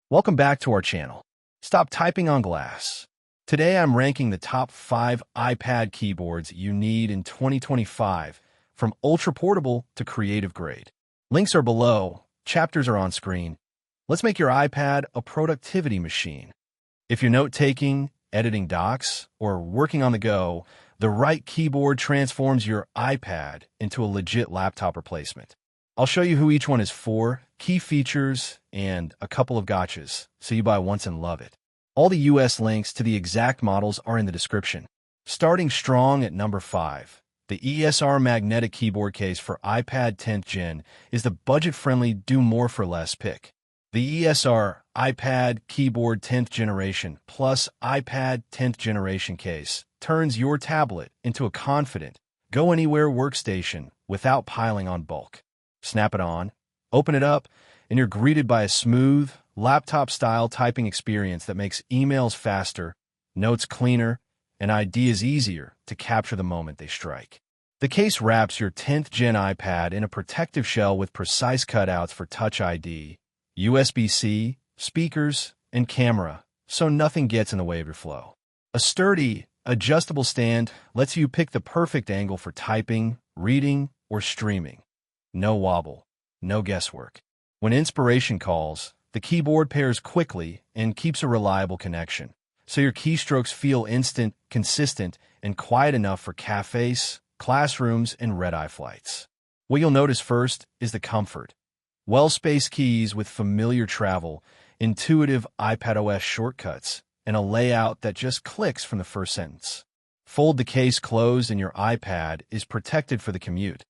Welcome back to our channel. Stop typing on glass. Today I'm ranking the top 5 iPad keyboards you need in 2025, from ultra-portable to creative grade. Links are below, chapters are on screen. Let's make your iPad a productivity machine. If you're note-taking, editing docs, or working on the go, the right keyboard transforms your iPad into a legit laptop replacement. I'll show you who each one is for, key features, and a couple of gotchas, so you buy once and love it. All the US links to the exact models are in the description. Starting strong at number 5, the ESR magnetic keyboard case for iPad 10th Gen is the budget-friendly do more for less pick. The ESR iPad Keyboard 10th Generation plus iPad 10th Generation case turns your tablet into a confident, go-anywhere workstation without piling on bulk. Snap it on, open it up, and you're greeted by a smooth, laptop-style typing experience that makes emails faster, notes cleaner, and ideas easier to capture the moment they strike. The case wraps your 10th Gen iPad in a protective shell with precise cutouts for Touch ID, USB-C, speakers, and camera, so nothing gets in the way of your flow. A sturdy, adjustable stand lets you pick the perfect angle for typing, reading, or streaming. No wobble, no guesswork. When inspiration calls, the keyboard pairs quickly and keeps a reliable connection, so your keystrokes feel instant, consistent, and quiet enough for cafes, classrooms, and red-eye flights. What you'll notice first is the comfort. Well-spaced keys with familiar travel, intuitive iPadOS shortcuts, and a layout that just clicks from the first sentence. Fold the case closed and your iPad is protected for the commute.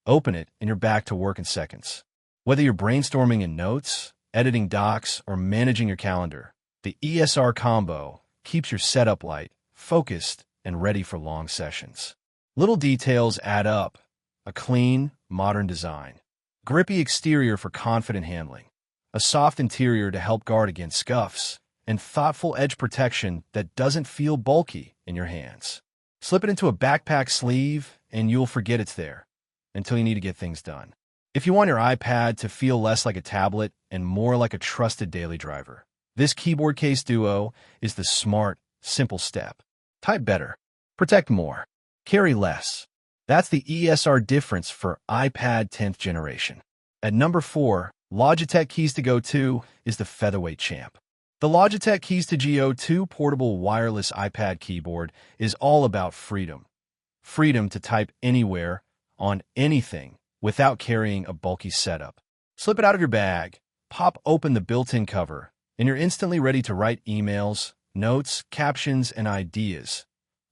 Open it and you're back to work in seconds. Whether you're brainstorming in notes, editing docs, or managing your calendar, the ESR combo keeps your setup light, focused, and ready for long sessions. Little details add up. A clean, modern design. Grippy exterior for confident handling. A soft interior to help guard against scuffs. And thoughtful edge protection that doesn't feel bulky in your hands. Slip it into a backpack sleeve and you'll forget it's there until you need to get things done. If you want your iPad to feel less like a tablet and more like a trusted daily driver, this keyboard case duo is the smart, simple step. Type better, protect more, carry less. That's the ESR difference for iPad 10th generation. At number 4, Logitech Keys to Go 2 is the featherweight champ. The Logitech Keys to Go 2 portable wireless iPad keyboard is all about freedom. Freedom to type anywhere, on anything, without carrying a bulky setup. Slip it out of your bag, pop open the built-in cover, and you're instantly ready to write emails, notes, captions, and ideas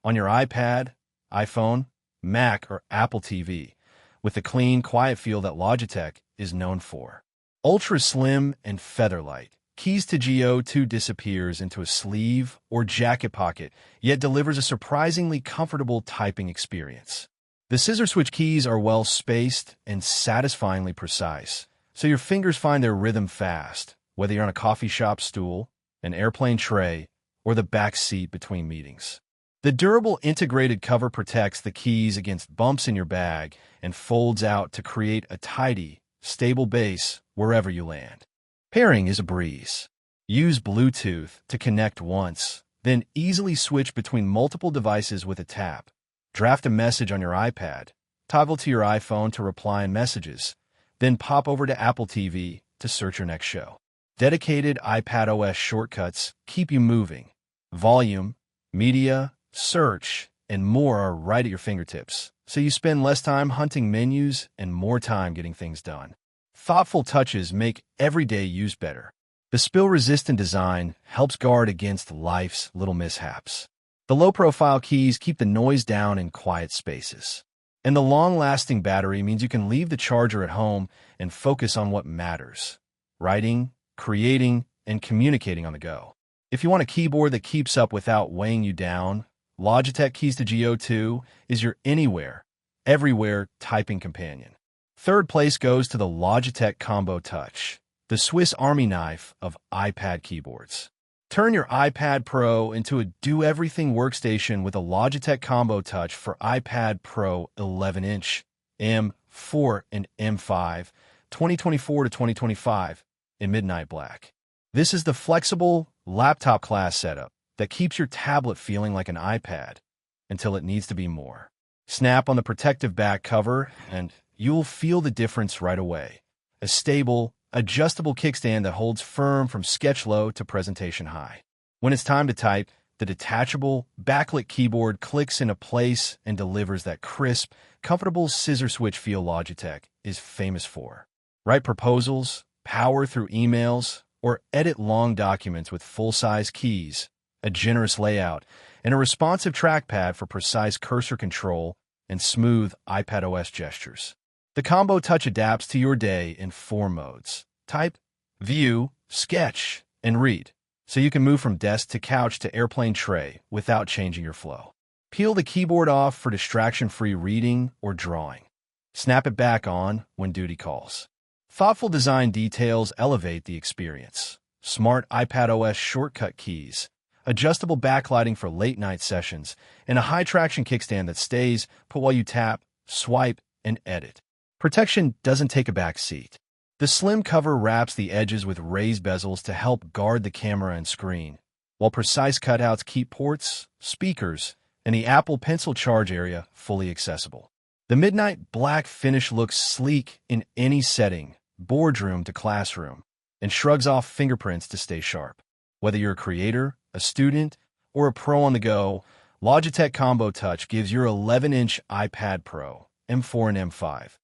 on your iPad, iPhone, Mac, or Apple TV, with the clean, quiet feel that Logitech is known for. Ultra slim and featherlight, Keys to Go 2 disappears into a sleeve or jacket pocket, yet delivers a surprisingly comfortable typing experience. The scissor switch keys are well spaced and satisfyingly precise, so your fingers find their rhythm fast, whether you're on a coffee shop stool, an airplane tray, or the back seat between meetings. The durable integrated cover protects the keys against bumps in your bag and folds out to create a tidy, stable base wherever you land. Pairing is a breeze. Use Bluetooth to connect once, then easily switch between multiple devices with a tap. Draft a message on your iPad, toggle to your iPhone to reply in messages, then pop over to Apple TV to search your next show. Dedicated iPadOS shortcuts keep you moving. Volume, media, search, and more are right at your fingertips, so you spend less time hunting menus and more time getting things done. Thoughtful touches make everyday use better. The spill-resistant design helps guard against life's little mishaps. The low-profile keys keep the noise down in quiet spaces. And the long-lasting battery means you can leave the charger at home and focus on what matters: writing, creating, and communicating on the go. If you want a keyboard that keeps up without weighing you down, Logitech Keys to Go 2 is your anywhere, everywhere typing companion. Third place goes to the Logitech Combo Touch, the Swiss Army knife of iPad keyboards. Turn your iPad Pro into a do-everything workstation with a Logitech Combo Touch for iPad Pro 11-inch, M4 and M5, 2024 to 2025 in midnight black. This is the flexible, laptop-class setup that keeps your tablet feeling like an iPad until it needs to be more. Snap on the protective back cover, and you'll feel the difference right away. A stable, adjustable kickstand that holds firm from sketch low to presentation high. When it's time to type, the detachable, backlit keyboard clicks into place and delivers that crisp, comfortable scissor switch feel Logitech is famous for. Write proposals, power through emails, or edit long documents with full-size keys, a generous layout, and a responsive trackpad for precise cursor control and smooth iPadOS gestures. The Combo Touch adapts to your day in 4 modes: type, view, sketch, and read, so you can move from desk to couch to airplane tray without changing your flow. Peel the keyboard off for distraction-free reading or drawing. Snap it back on when duty calls. Thoughtful design details elevate the experience. Smart iPadOS shortcut keys, adjustable backlighting for late-night sessions, and a high-traction kickstand that stays put while you tap, swipe, and edit. Protection doesn't take a back seat. The slim cover wraps the edges with raised bezels to help guard the camera and screen, while precise cutouts keep ports, speakers, and the Apple Pencil charge area fully accessible. The midnight black finish looks sleek in any setting, boardroom to classroom, and shrugs off fingerprints to stay sharp. Whether you're a creator, a student, or a pro on the go, Logitech Combo Touch gives your 11-inch iPad Pro, M4 and M5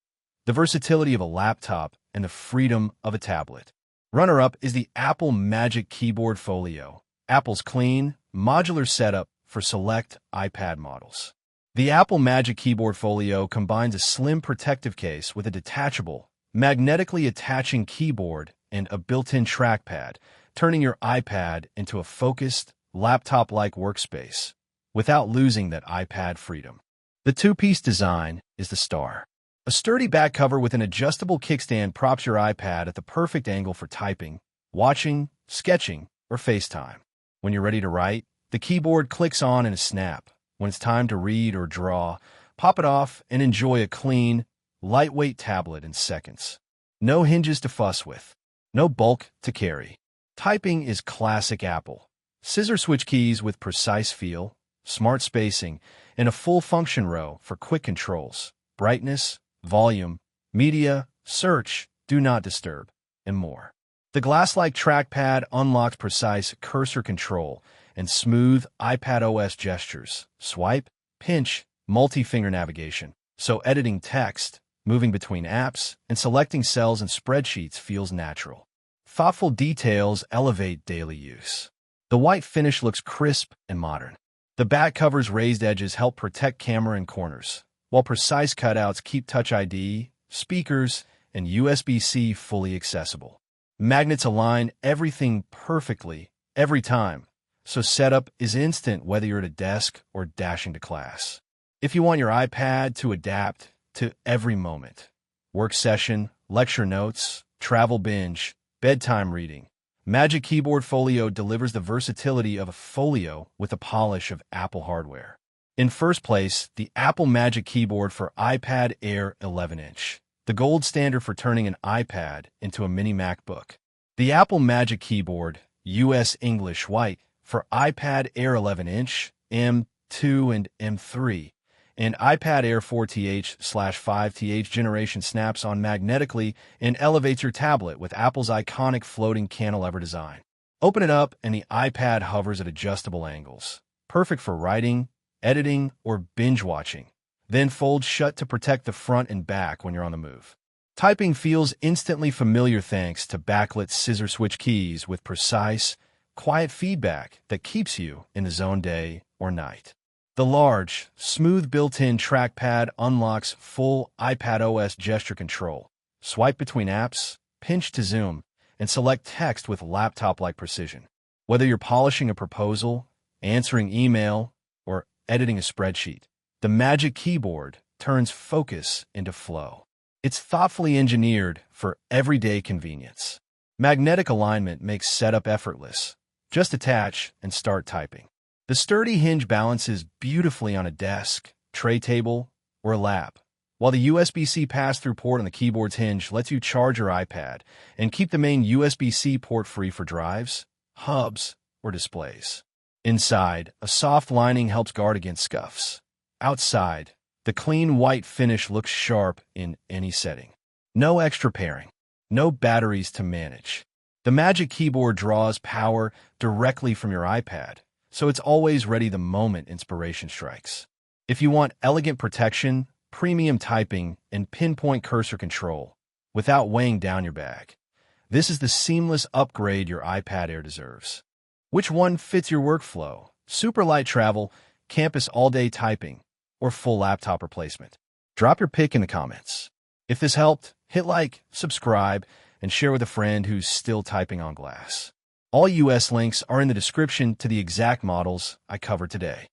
the versatility of a laptop and the freedom of a tablet. Runner-up is the Apple Magic Keyboard Folio, Apple's clean, modular setup for select iPad models. The Apple Magic Keyboard Folio combines a slim protective case with a detachable, magnetically attaching keyboard and a built-in trackpad, turning your iPad into a focused, laptop-like workspace without losing that iPad freedom. The two-piece design is the star. A sturdy back cover with an adjustable kickstand props your iPad at the perfect angle for typing, watching, sketching, or FaceTime. When you're ready to write, the keyboard clicks on in a snap. When it's time to read or draw, pop it off and enjoy a clean, lightweight tablet in seconds. No hinges to fuss with. No bulk to carry. Typing is classic Apple. Scissor switch keys with precise feel, smart spacing, and a full function row for quick controls, brightness, volume, media, search, do not disturb, and more. The glass-like trackpad unlocks precise cursor control and smooth iPadOS gestures, swipe, pinch, multi-finger navigation, so editing text, moving between apps, and selecting cells and spreadsheets feels natural. Thoughtful details elevate daily use. The white finish looks crisp and modern. The back cover's raised edges help protect camera and corners, while precise cutouts keep Touch ID, speakers, and USB-C fully accessible. Magnets align everything perfectly every time, so setup is instant whether you're at a desk or dashing to class. If you want your iPad to adapt to every moment, work session, lecture notes, travel binge, bedtime reading, Magic Keyboard Folio delivers the versatility of a folio with the polish of Apple hardware. In first place, the Apple Magic Keyboard for iPad Air 11-inch, the gold standard for turning an iPad into a mini MacBook. The Apple Magic Keyboard, US English White, for iPad Air 11-inch, M2 and M3, and iPad Air 4TH/5TH generation snaps on magnetically and elevates your tablet with Apple's iconic floating cantilever design. Open it up and the iPad hovers at adjustable angles, perfect for writing, editing, or binge watching. Then fold shut to protect the front and back when you're on the move. Typing feels instantly familiar thanks to backlit scissor switch keys with precise, quiet feedback that keeps you in the zone day or night. The large, smooth built-in trackpad unlocks full iPadOS gesture control. Swipe between apps, pinch to zoom, and select text with laptop-like precision. Whether you're polishing a proposal, answering email, or editing a spreadsheet, the Magic Keyboard turns focus into flow. It's thoughtfully engineered for everyday convenience. Magnetic alignment makes setup effortless. Just attach and start typing. The sturdy hinge balances beautifully on a desk, tray table, or lap, while the USB-C pass-through port on the keyboard's hinge lets you charge your iPad and keep the main USB-C port free for drives, hubs, or displays. Inside, a soft lining helps guard against scuffs. Outside, the clean white finish looks sharp in any setting. No extra pairing. No batteries to manage. The Magic Keyboard draws power directly from your iPad, so it's always ready the moment inspiration strikes. If you want elegant protection, premium typing, and pinpoint cursor control without weighing down your bag, this is the seamless upgrade your iPad Air deserves. Which one fits your workflow? Super light travel, campus all-day typing, or full laptop replacement? Drop your pick in the comments. If this helped, hit like, subscribe, and share with a friend who's still typing on glass. All US links are in the description to the exact models I covered today.